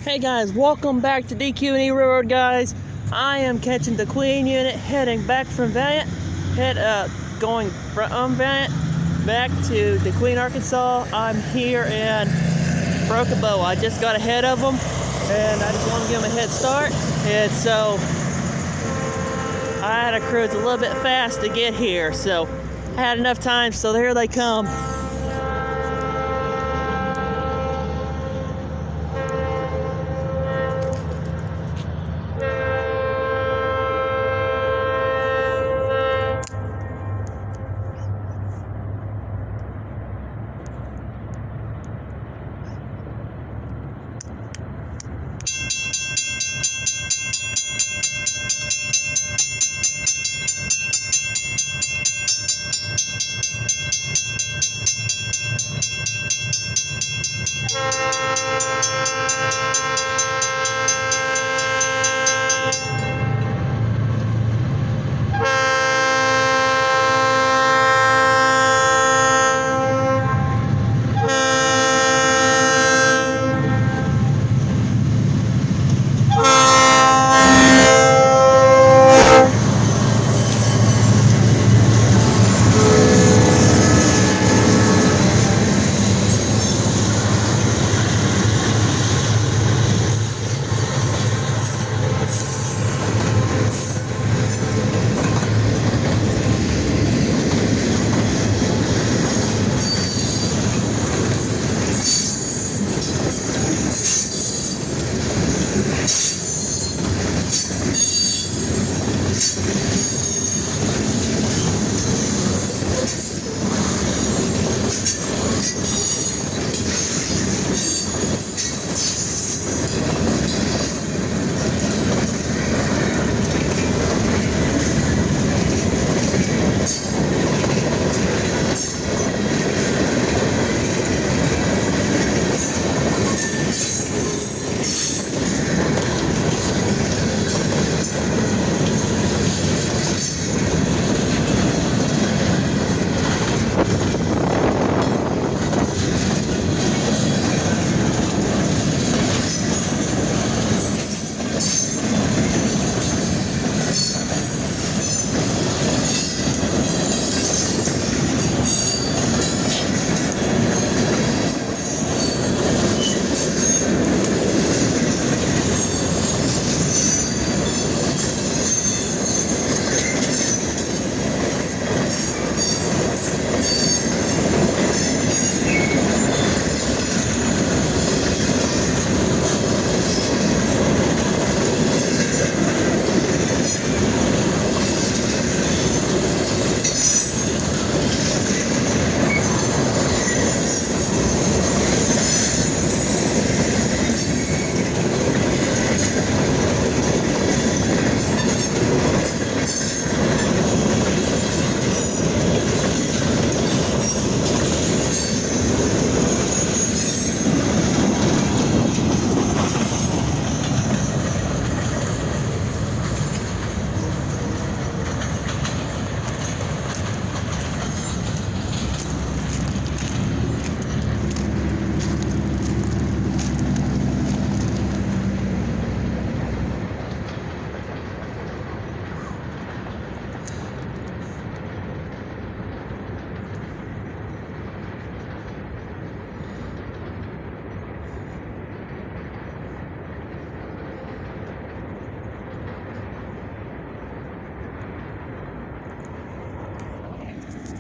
Hey guys, welcome back to DQ&E Railroad, guys. I am catching the Queen unit heading back from Valiant, going from Valiant back to the Queen, Arkansas. I'm here in Broken Bow. I just got ahead of them and I just want to give them a head start. And so I had to cruise a little bit fast to get here, so I had enough time, so here they come.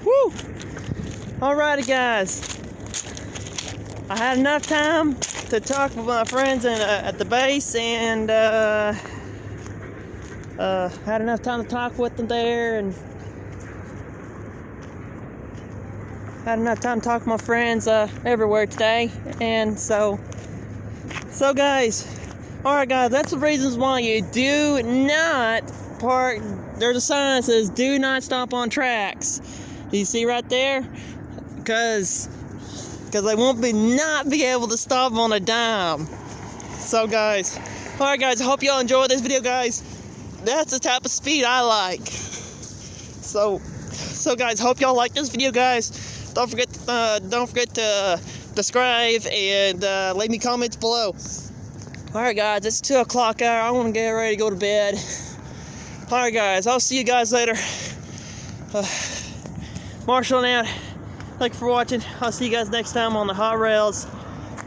Woo! Alrighty, guys. I had enough time to talk with my friends at the base, and had enough time to talk with them there, and had enough time to talk with my friends everywhere today. And so guys, alright guys, that's the reasons why you do not park. There's a sign that says do not stop on tracks. You see right there? Because I won't not be able to stop on a dime. So guys, alright guys, I hope y'all enjoyed this video, guys. That's the type of speed I like. So guys, hope y'all like this video, guys. Don't forget to subscribe and leave me comments below. Alright guys, it's 2 o'clock hour. I want to get ready to go to bed. Alright guys, I'll see you guys later. Marshall out. Thanks for watching. I'll see you guys next time on the hot rails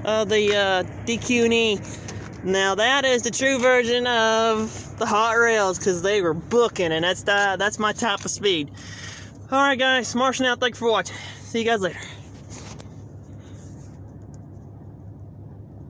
of the DQE. Now that is the true version of the hot rails, because they were booking, and that's my type of speed. Alright guys, Marshall out. Thanks for watching. See you guys later.